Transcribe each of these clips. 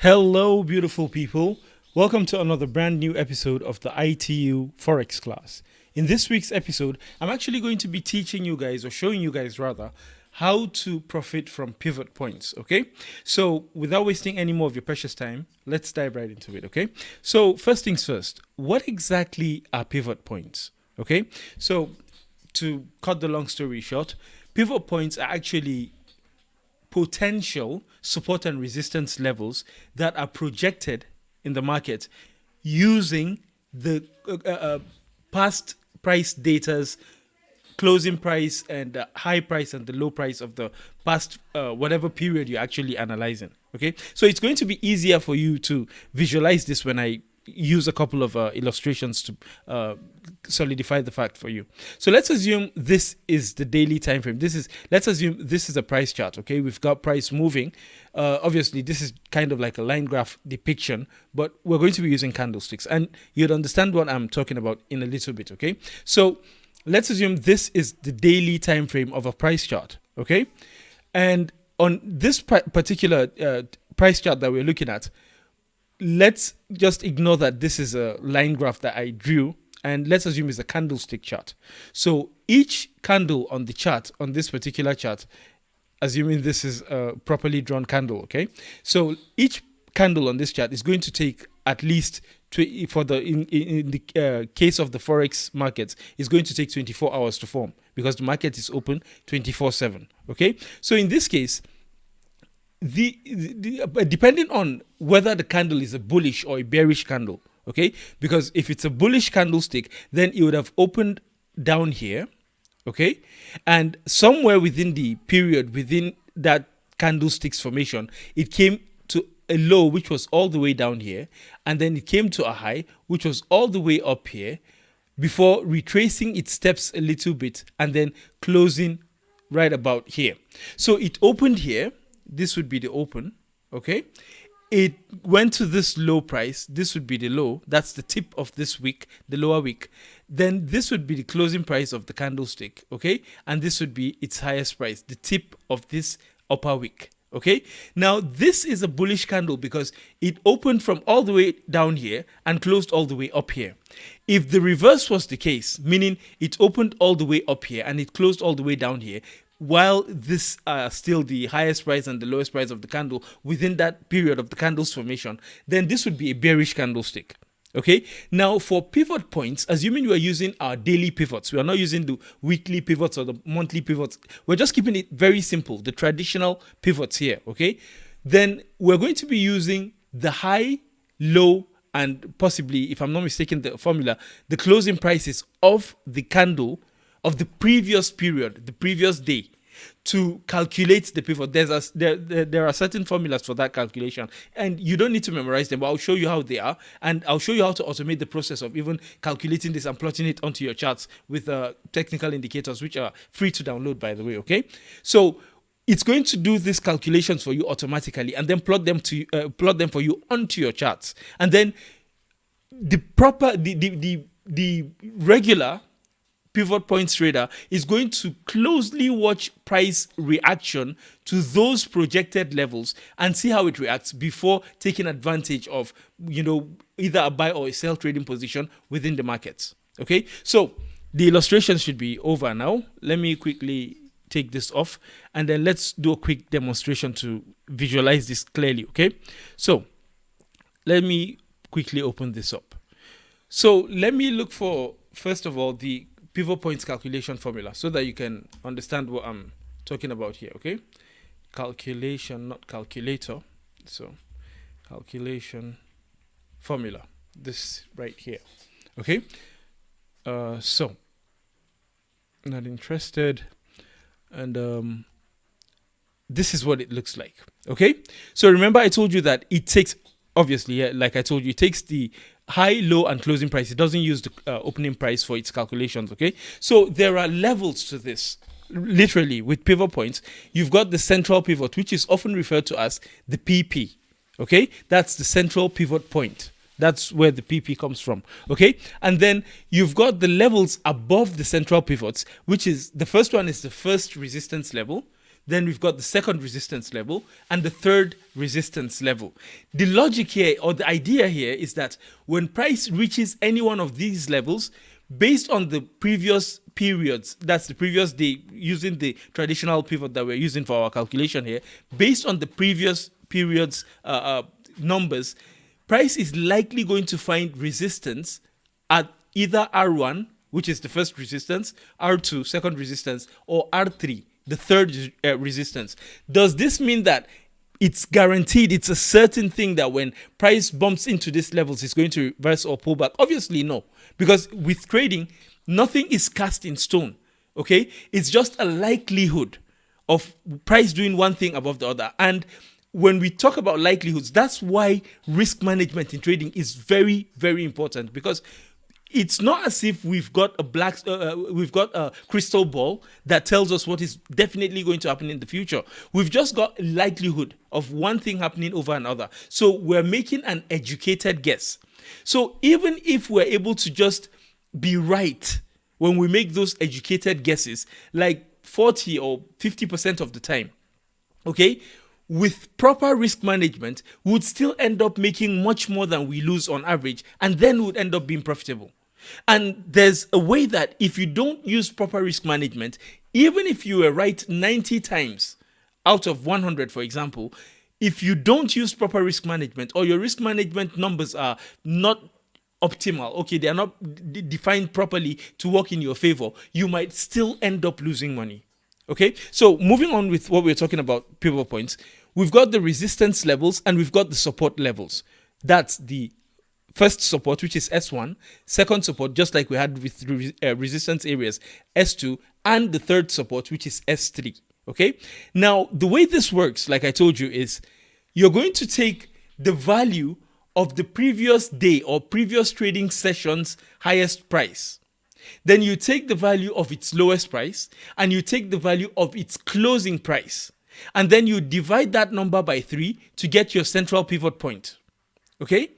Hello, beautiful people. Welcome to another brand new episode of the ITU Forex Class. In this week's episode, I'm actually going to be teaching you guys, or showing you guys rather, how to profit from pivot points. Okay, so without wasting any more of your precious time, let's dive right into it. Okay, so first things first, what exactly are pivot points? Okay, so to cut the long story short, pivot points are actually potential support and resistance levels that are projected in the market using the past price data's closing price and the high price and the low price of the past whatever period you're actually analyzing. Okay, so it's going to be easier for you to visualize this when I use a couple of illustrations to solidify the fact for you. So let's assume this is the daily time frame. Let's assume this is a price chart. Okay, we've got price moving. Obviously, this is kind of like a line graph depiction, but we're going to be using candlesticks, and you'd understand what I'm talking about in a little bit. Okay, so let's assume this is the daily time frame of a price chart. Okay, and on this particular price chart that we're looking at, let's just ignore that this is a line graph that I drew, and let's assume it's a candlestick chart. So each candle on the chart, on this particular chart, assuming this is a properly drawn candle, okay? So each candle on this chart is going to take at least, for the in the case of the forex markets, is going to take 24 hours to form because the market is open 24/7. Okay, so in this case, depending on whether the candle is a bullish or a bearish candle, okay, because if it's a bullish candlestick, then it would have opened down here, okay, and somewhere within the period within that candlestick's formation, it came to a low which was all the way down here, and then it came to a high which was all the way up here before retracing its steps a little bit and then closing right about here. So it opened here. This would be the open, okay? It went to this low price. This would be the low. That's the tip of this wick, the lower wick. Then this would be the closing price of the candlestick, okay? And this would be its highest price, the tip of this upper wick, okay? Now, this is a bullish candle because it opened from all the way down here and closed all the way up here. If the reverse was the case, meaning it opened all the way up here and it closed all the way down here, while this are still the highest price and the lowest price of the candle within that period of the candle's formation, then this would be a bearish candlestick. Okay, now for pivot points, assuming you are using our daily pivots, we are not using the weekly pivots or the monthly pivots, we're just keeping it very simple, the traditional pivots here. Okay, then we're going to be using the high, low, and possibly, if I'm not mistaken, the formula, the closing prices of the candle of the previous period, the previous day, to calculate the pivot. There are certain formulas for that calculation, and you don't need to memorize them, but I'll show you how they are, and I'll show you how to automate the process of even calculating this and plotting it onto your charts with technical indicators, which are free to download, by the way. Okay, so it's going to do these calculations for you automatically, and then plot them for you onto your charts, and then the regular pivot points trader is going to closely watch price reaction to those projected levels and see how it reacts before taking advantage of, either a buy or a sell trading position within the markets. Okay, so the illustration should be over now. Let me quickly take this off, and then let's do a quick demonstration to visualize this clearly. Okay, so let me quickly open this up. So let me look for, first of all, the pivot points calculation formula so that you can understand what I'm talking about here. Okay, calculation, not calculator. So calculation formula, this right here. Okay, so not interested, and this is what it looks like. Okay, so remember I told you that it takes, obviously, like I told you, it takes the high, low, and closing price. It doesn't use the opening price for its calculations. Okay, so there are levels to this. Literally, with pivot points, you've got the central pivot, which is often referred to as the PP. Okay, that's the central pivot point. That's where the PP comes from. Okay, and then you've got the levels above the central pivots, which is, the first one is the first resistance level. then we've got the second resistance level, and the third resistance level. The logic here, or the idea here, is that when price reaches any one of these levels, based on the previous periods, that's the previous day, using the traditional pivot that we're using for our calculation here, based on the previous periods numbers, price is likely going to find resistance at either R1, which is the first resistance, R2, second resistance, or R3, the third resistance. Does this mean that it's guaranteed, it's a certain thing that when price bumps into these levels, it's going to reverse or pull back? Obviously, no. Because with trading, nothing is cast in stone, okay? It's just a likelihood of price doing one thing above the other. And when we talk about likelihoods, that's why risk management in trading is very, very important, because it's not as if we've got a crystal ball that tells us what is definitely going to happen in the future. We've just got a likelihood of one thing happening over another. So we're making an educated guess. So even if we're able to just be right when we make those educated guesses, like 40 or 50% of the time, okay, with proper risk management, we would still end up making much more than we lose on average, and then would end up being profitable. And there's a way that if you don't use proper risk management, even if you were right 90 times out of 100, for example, if you don't use proper risk management, or your risk management numbers are not optimal, okay, they are not defined properly to work in your favor, you might still end up losing money. Okay, so moving on with what we're talking about, pivot points, we've got the resistance levels and we've got the support levels. That's the first support, which is S1, second support, just like we had with resistance areas, S2, and the third support, which is S3. Okay, now the way this works, like I told you, is you're going to take the value of the previous day or previous trading session's highest price. Then you take the value of its lowest price and you take the value of its closing price. And then you divide that number by 3 to get your central pivot point. Okay?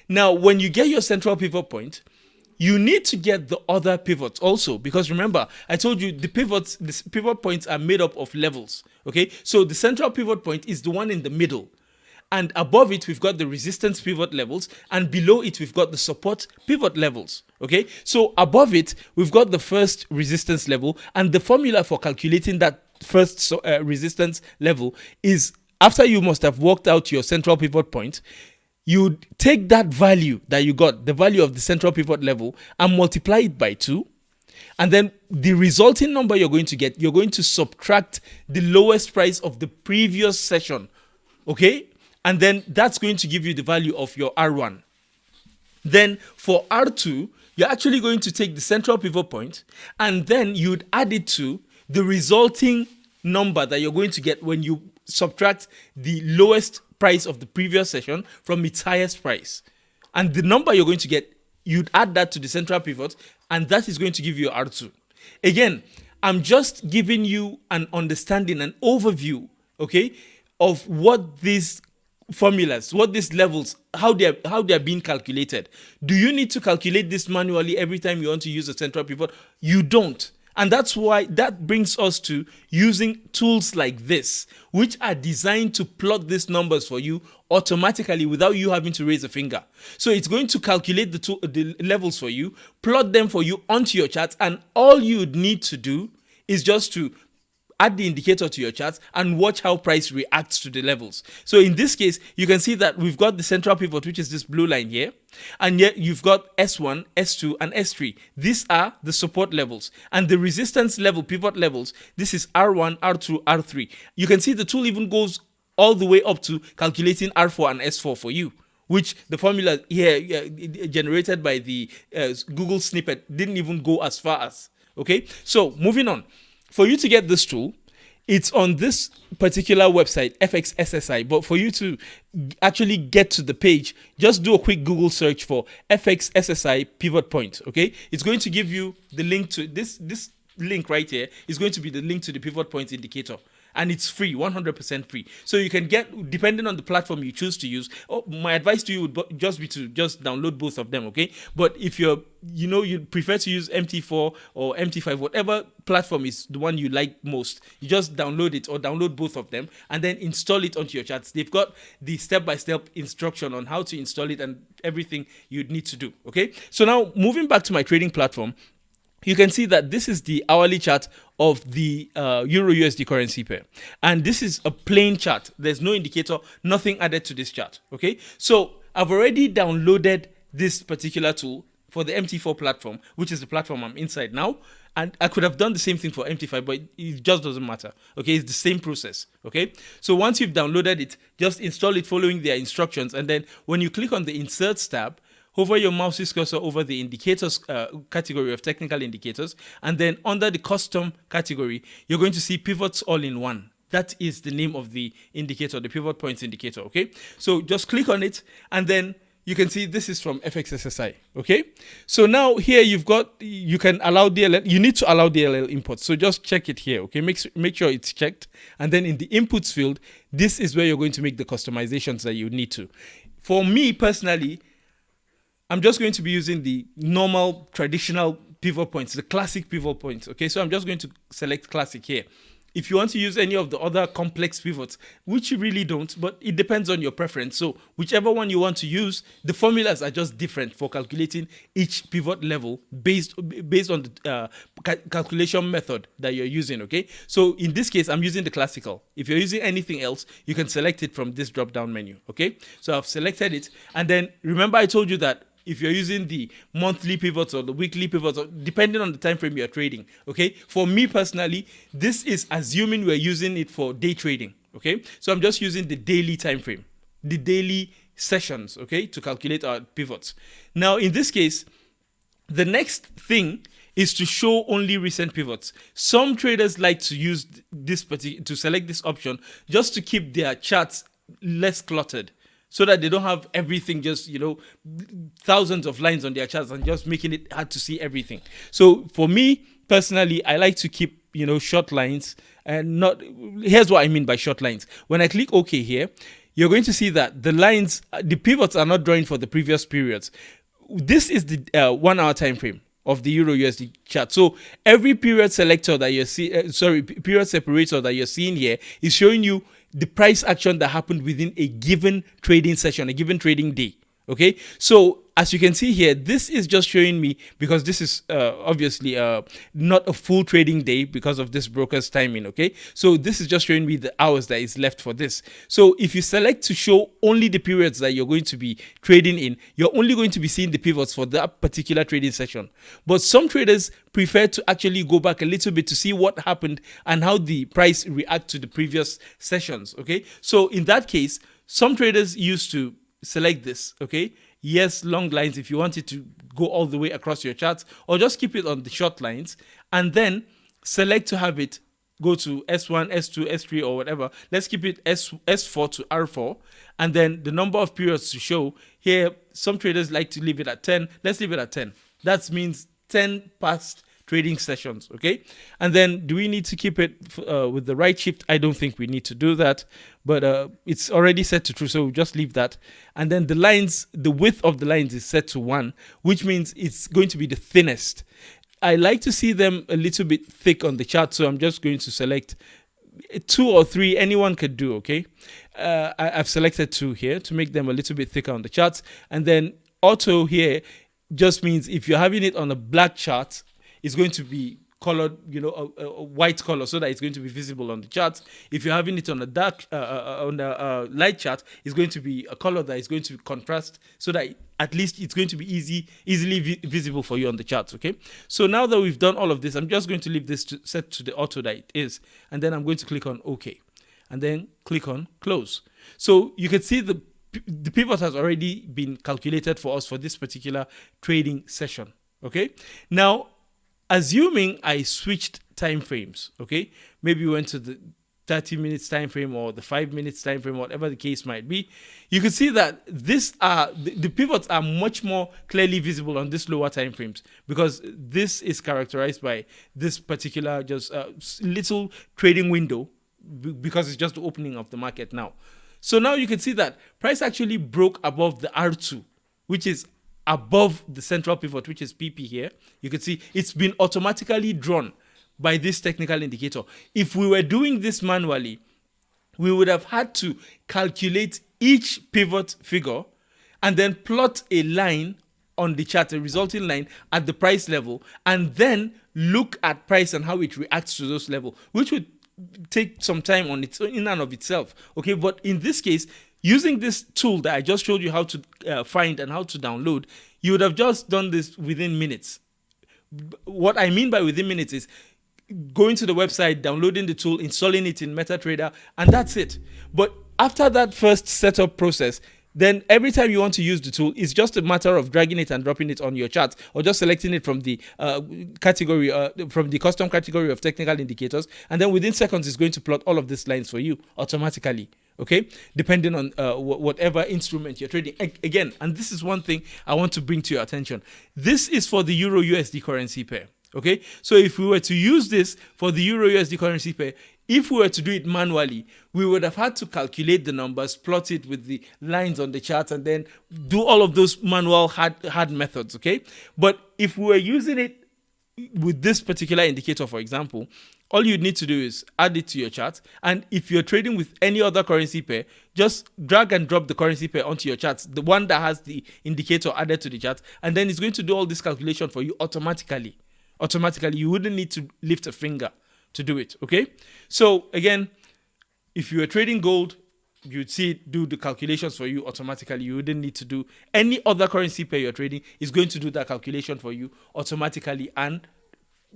Now, when you get your central pivot point, you need to get the other pivots also, because remember, I told you the pivot points are made up of levels. Okay? So the central pivot point is the one in the middle. And above it, we've got the resistance pivot levels. And below it, we've got the support pivot levels. Okay, so above it, we've got the first resistance level. And the formula for calculating that first resistance level is, after you must have worked out your central pivot point, you take that value that you got, the value of the central pivot level, and multiply it by 2. And then the resulting number you're going to get, you're going to subtract the lowest price of the previous session. Okay? And then that's going to give you the value of your R1. Then for R2, you're actually going to take the central pivot point and then you'd add it to the resulting number that you're going to get when you subtract the lowest price of the previous session from its highest price. And the number you're going to get, you'd add that to the central pivot, and that is going to give you R2. Again, I'm just giving you an understanding, an overview, okay, of what these formulas, what these levels, how they are being calculated. Do you need to calculate this manually every time you want to use a central pivot? You don't. And that's why that brings us to using tools like this, which are designed to plot these numbers for you automatically without you having to raise a finger. So it's going to calculate the levels for you, plot them for you onto your charts, and all you need to do is just to add the indicator to your charts and watch how price reacts to the levels. So in this case, you can see that we've got the central pivot, which is this blue line here, and yet you've got S1, S2, and S3. These are the support levels. And the resistance level, pivot levels, this is R1, R2, R3. You can see the tool even goes all the way up to calculating R4 and S4 for you, which the formula here generated by the Google snippet didn't even go as far as. Okay, so moving on. For you to get this tool, it's on this particular website, FXSSI. But for you to actually get to the page, just do a quick Google search for FXSSI pivot point. Okay, it's going to give you the link to this link right here is going to be the link to the pivot point indicator. and it's free, 100% free. So you can get, depending on the platform you choose to use. My advice to you would just be to just download both of them, okay? But if you're, you prefer to use MT4 or MT5, whatever platform is the one you like most, you just download it or download both of them and then install it onto your charts. They've got the step-by-step instruction on how to install it and everything you'd need to do, okay? So now moving back to my trading platform, you can see that this is the hourly chart of the Euro USD currency pair. And this is a plain chart. There's no indicator, nothing added to this chart, okay? So I've already downloaded this particular tool for the MT4 platform, which is the platform I'm inside now. And I could have done the same thing for MT5, but it just doesn't matter, okay? It's the same process, okay? So once you've downloaded it, just install it following their instructions. And then when you click on the Inserts tab, hover your mouse's cursor over the indicators category of technical indicators, and then under the custom category, you're going to see pivots all in one. That is the name of the indicator, the pivot points indicator, okay? So just click on it, and then you can see this is from FXSSI, okay? So now here you can allow DLL, you need to allow DLL imports. So just check it here, okay? Make sure it's checked. And then in the inputs field, this is where you're going to make the customizations that you need to. For me personally, I'm just going to be using the normal traditional pivot points, the classic pivot points, okay? So I'm just going to select classic here. If you want to use any of the other complex pivots, which you really don't, but it depends on your preference. So whichever one you want to use, the formulas are just different for calculating each pivot level based on the calculation method that you're using, okay? So in this case, I'm using the classical. If you're using anything else, you can select it from this drop-down menu, okay? So I've selected it. And then remember I told you that if you're using the monthly pivots or the weekly pivots, or depending on the time frame you're trading, okay? For me personally, this is assuming we're using it for day trading, okay? So I'm just using the daily time frame, the daily sessions, okay, to calculate our pivots. Now, in this case, the next thing is to show only recent pivots. Some traders like to use to select this option just to keep their charts less cluttered, so that they don't have everything just, thousands of lines on their charts and just making it hard to see everything. So for me personally, I like to keep, short lines and not, here's what I mean by short lines. When I click OK here, you're going to see that the lines, the pivots are not drawing for the previous periods. This is the 1 hour time frame of the Euro USD chart. So every period selector that you're seeing, period separator that you're seeing here is showing you the price action that happened within a given trading session, a given trading day. Okay, so as you can see here, this is just showing me, because this is obviously not a full trading day because of this broker's timing. Okay, so this is just showing me the hours that is left for this. So if you select to show only the periods that you're going to be trading in, you're only going to be seeing the pivots for that particular trading session. But some traders prefer to actually go back a little bit to see what happened and how the price react to the previous sessions. Okay, so in that case, some traders used to select this, okay? Yes, long lines if you want it to go all the way across your charts, or just keep it on the short lines, and then select to have it go to S1, S2, S3, or whatever. Let's keep it S4 to R4, and then the number of periods to show. Here, some traders like to leave it at 10. Let's leave it at 10. That means 10 past trading sessions, okay? And then do we need to keep it with the right shift? I don't think we need to do that, but it's already set to true, so we'll just leave that. And then the lines, the width of the lines is set to 1, which means it's going to be the thinnest. I like to see them a little bit thick on the chart, so I'm just going to select 2 or 3, anyone could do, okay? I've selected 2 here to make them a little bit thicker on the charts. And then auto here just means if you're having it on a black chart, it's going to be colored, a white color, so that it's going to be visible on the chart. If you're having it on a dark, on a light chart, it's going to be a color that is going to contrast, so that at least it's going to be easily visible for you on the charts. Okay. So now that we've done all of this, I'm just going to leave this set to the auto that it is, and then I'm going to click on OK, and then click on Close. So you can see the pivot has already been calculated for us for this particular trading session. Okay. Now, assuming I switched time frames, okay, maybe we went to the 30 minutes time frame or the 5 minutes time frame, whatever the case might be, you can see that the pivots are much more clearly visible on this lower time frames, because this is characterized by this particular just little trading window because it's just the opening of the market now. So now you can see that price actually broke above the R2, which is above the central pivot, which is PP here. You can see it's been automatically drawn by this technical indicator. If we were doing this manually, we would have had to calculate each pivot figure and then plot a line on the chart, a resulting line at the price level, and then look at price and how it reacts to those levels, which would take some time on its in and of itself. Okay, but in this case, using this tool that I just showed you how to find and how to download, you would have just done this within minutes. What I mean by within minutes is going to the website, downloading the tool, installing it in MetaTrader, and that's it. But after that first setup process, then every time you want to use the tool, it's just a matter of dragging it and dropping it on your chart, or just selecting it from the category, from the custom category of technical indicators, and then within seconds, it's going to plot all of these lines for you automatically. Okay, depending on whatever instrument you're trading. Again, and this is one thing I want to bring to your attention. This is for the Euro USD currency pair. Okay, so if we were to use this for the Euro USD currency pair, if we were to do it manually, we would have had to calculate the numbers, plot it with the lines on the chart, and then do all of those manual hard methods. Okay, but if we were using it with this particular indicator, for example, all you need to do is add it to your chart. And if you're trading with any other currency pair, just drag and drop the currency pair onto your chart, the one that has the indicator added to the chart, and then it's going to do all this calculation for you automatically. You wouldn't need to lift a finger to do it. Okay, so again, if you were trading gold, you'd see it do the calculations for you automatically. You wouldn't need to do any other currency pair you're trading. It's going to do that calculation for you automatically and,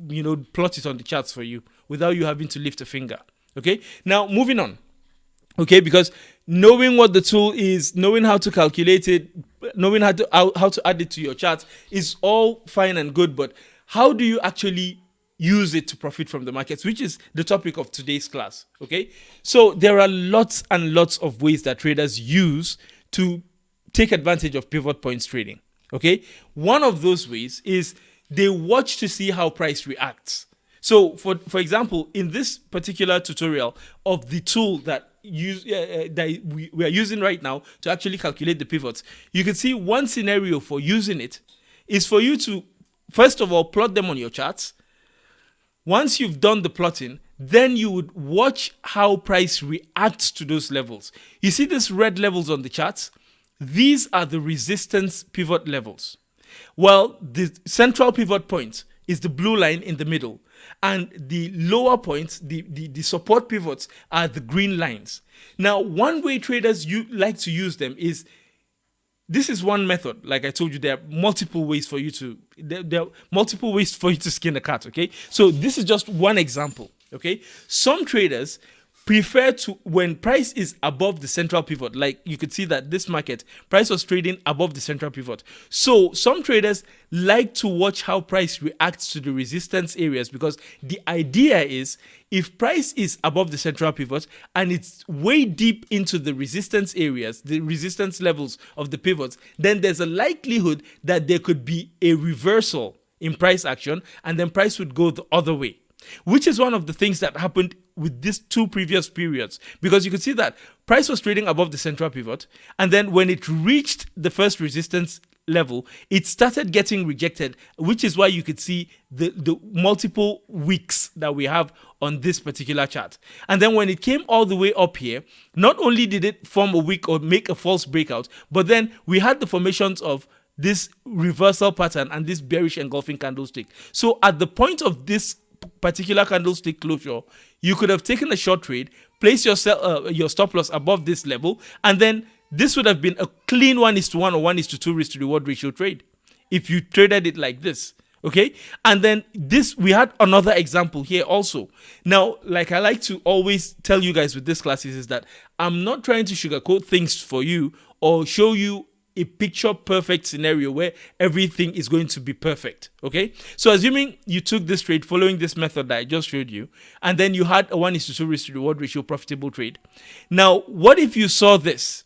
you know, plot it on the charts for you without you having to lift a finger. Okay, now moving on. Okay, because knowing what the tool is, knowing how to calculate it, knowing how to add it to your chart is all fine and good, but how do you actually use it to profit from the markets, which is the topic of today's class? Okay, so there are lots and lots of ways that traders use to take advantage of pivot points trading. Okay, one of those ways is they watch to see how price reacts. So for example, in this particular tutorial of the tool that we are using right now to actually calculate the pivots, you can see one scenario for using it is for you to first of all plot them on your charts. Once you've done the plotting, then you would watch how price reacts to those levels. You see these red levels on the charts? These are the resistance pivot levels. Well, the central pivot point is the blue line in the middle, and the lower points, the support pivots, are the green lines. Now, one way traders like to use them is, this is one method. Like I told you, there are multiple ways for you to skin a cat. Okay, so this is just one example. Okay, some traders prefer to, when price is above the central pivot, like you could see that this market price was trading above the central pivot. So some traders like to watch how price reacts to the resistance areas, because the idea is if price is above the central pivot and it's way deep into the resistance areas, the resistance levels of the pivots, then there's a likelihood that there could be a reversal in price action, and then price would go the other way, which is one of the things that happened with these two previous periods, because you could see that price was trading above the central pivot, and then when it reached the first resistance level, it started getting rejected, which is why you could see the multiple wicks that we have on this particular chart. And then when it came all the way up here, not only did it form a wick or make a false breakout, but then we had the formations of this reversal pattern and this bearish engulfing candlestick. So at the point of this particular candlestick closure, you could have taken a short trade, place your stop loss above this level, and then this would have been a clean 1:1 or 1:2 risk to reward ratio trade if you traded it like this. Okay, and then this, we had another example here also. Now, like I like to always tell you guys with this classes, is that I'm not trying to sugarcoat things for you or show you a picture perfect scenario where everything is going to be perfect. Okay, so assuming you took this trade following this method that I just showed you, and then you had a 1:2 risk to reward ratio profitable trade. Now, what if you saw this?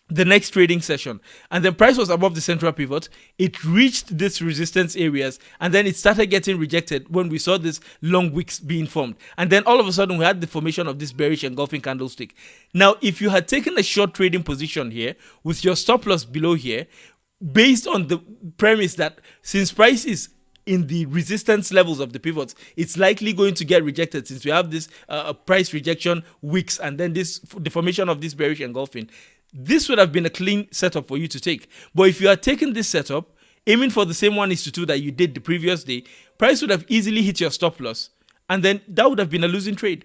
the next trading session, and then price was above the central pivot. It reached this resistance areas, and then it started getting rejected when we saw this long wicks being formed, and then all of a sudden we had the formation of this bearish engulfing candlestick. Now if you had taken a short trading position here with your stop loss below here, based on the premise that since price is in the resistance levels of the pivots, it's likely going to get rejected since we have this price rejection wicks and then this the formation of this bearish engulfing, this would have been a clean setup for you to take. But if you had taken this setup, aiming for the same 1:2 that you did the previous day, price would have easily hit your stop loss, and then that would have been a losing trade.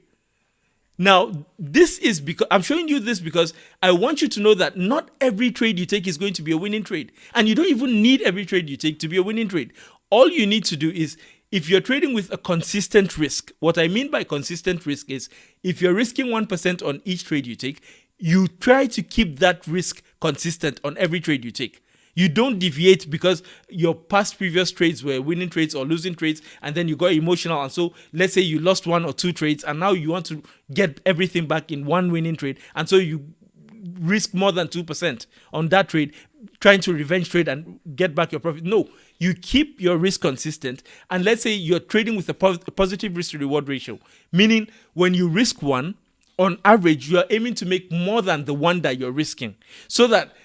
Now, this is because I'm showing you this because I want you to know that not every trade you take is going to be a winning trade. And you don't even need every trade you take to be a winning trade. All you need to do is, if you're trading with a consistent risk, what I mean by consistent risk is if you're risking 1% on each trade you take, you try to keep that risk consistent on every trade you take. You don't deviate because your past previous trades were winning trades or losing trades, and then you got emotional. And so let's say you lost 1 or 2 trades and now you want to get everything back in one winning trade. And so you risk more than 2% on that trade, trying to revenge trade and get back your profit. No, you keep your risk consistent. And let's say you're trading with a positive risk to reward ratio, meaning when you risk one, on average, you are aiming to make more than the one that you're risking, so that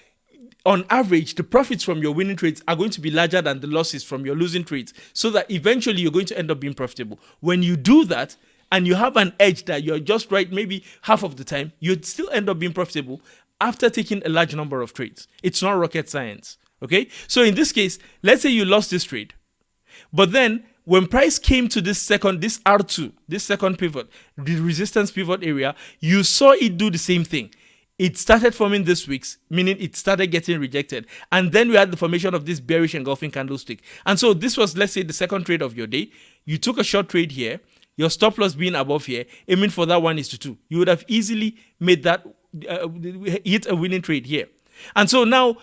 on average, the profits from your winning trades are going to be larger than the losses from your losing trades, so that eventually you're going to end up being profitable. When you do that and you have an edge that you're just right maybe half of the time, you'd still end up being profitable after taking a large number of trades. It's not rocket science, okay? So in this case, let's say you lost this trade, but then when price came to this R2, this second pivot, the resistance pivot area, you saw it do the same thing. It started forming this wicks, meaning it started getting rejected. And then we had the formation of this bearish engulfing candlestick. And so this was, let's say, the second trade of your day. You took a short trade here, your stop loss being above here, aiming for that 1:2. You would have easily made that, hit a winning trade here. And so now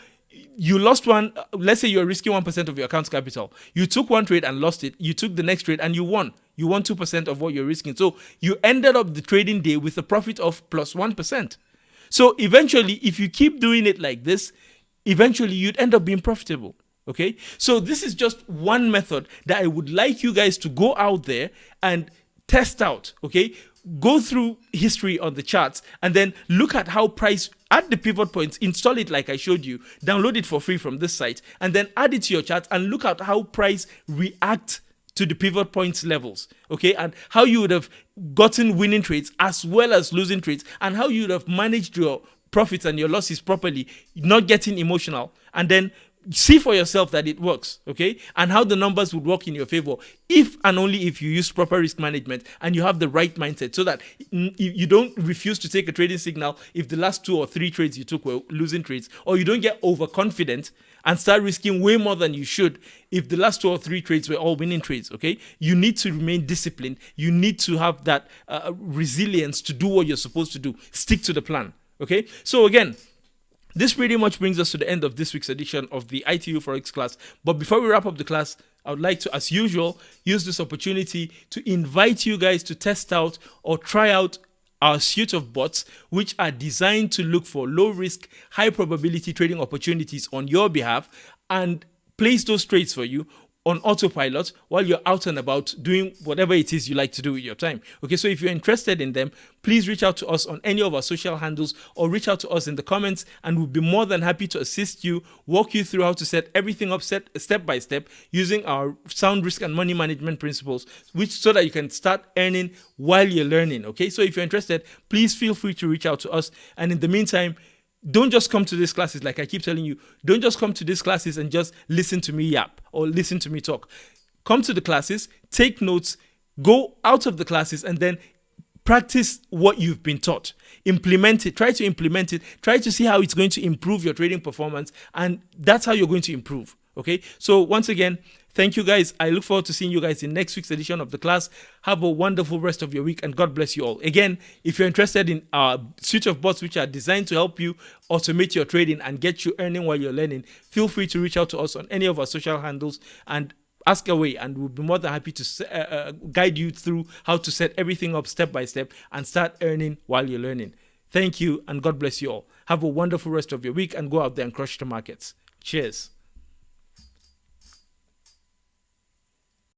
you lost one. Let's say you're risking 1% of your account's capital. You took one trade and lost it. You took the next trade and you won. You won 2% of what you're risking. So you ended up the trading day with a profit of plus 1%. So eventually, if you keep doing it like this, eventually you'd end up being profitable, okay? So this is just one method that I would like you guys to go out there and test out, okay? Go through history on the charts and then look at how price at the pivot points, install it like I showed you, download it for free from this site, and then add it to your charts and look at how price reacts to the pivot points levels, okay, and how you would have gotten winning trades as well as losing trades, and how you would have managed your profits and your losses properly, not getting emotional, and then see for yourself that it works, okay, and how the numbers would work in your favor if and only if you use proper risk management and you have the right mindset, so that you don't refuse to take a trading signal if the last 2 or 3 trades you took were losing trades, or you don't get overconfident and start risking way more than you should if the last 2 or 3 trades were all winning trades, okay? You need to remain disciplined. You need to have that resilience to do what you're supposed to do. Stick to the plan, okay? So again, this pretty much brings us to the end of this week's edition of the ITU Forex class. But before we wrap up the class, I would like to, as usual, use this opportunity to invite you guys to test out or try out our suite of bots, which are designed to look for low risk, high probability trading opportunities on your behalf and place those trades for you on autopilot while you're out and about doing whatever it is you like to do with your time. Okay, so if you're interested in them, please reach out to us on any of our social handles or reach out to us in the comments, and we'll be more than happy to assist you, walk you through how to set everything up step by step using our sound risk and money management principles, which so that you can start earning while you're learning. Okay, so if you're interested, please feel free to reach out to us. And in the meantime, don't just come to these classes, like I keep telling you, don't just come to these classes and just listen to me yap or listen to me talk. Come to the classes, take notes, go out of the classes, and then practice what you've been taught. Implement it, try to implement it, try to see how it's going to improve your trading performance, and that's how you're going to improve. Okay, so once again, thank you guys. I look forward to seeing you guys in next week's edition of the class. Have a wonderful rest of your week, and God bless you all. Again, if you're interested in our suite of bots which are designed to help you automate your trading and get you earning while you're learning, feel free to reach out to us on any of our social handles and ask away, and we'll be more than happy to guide you through how to set everything up step by step and start earning while you're learning. Thank you, and God bless you all. Have a wonderful rest of your week, and go out there and crush the markets. Cheers.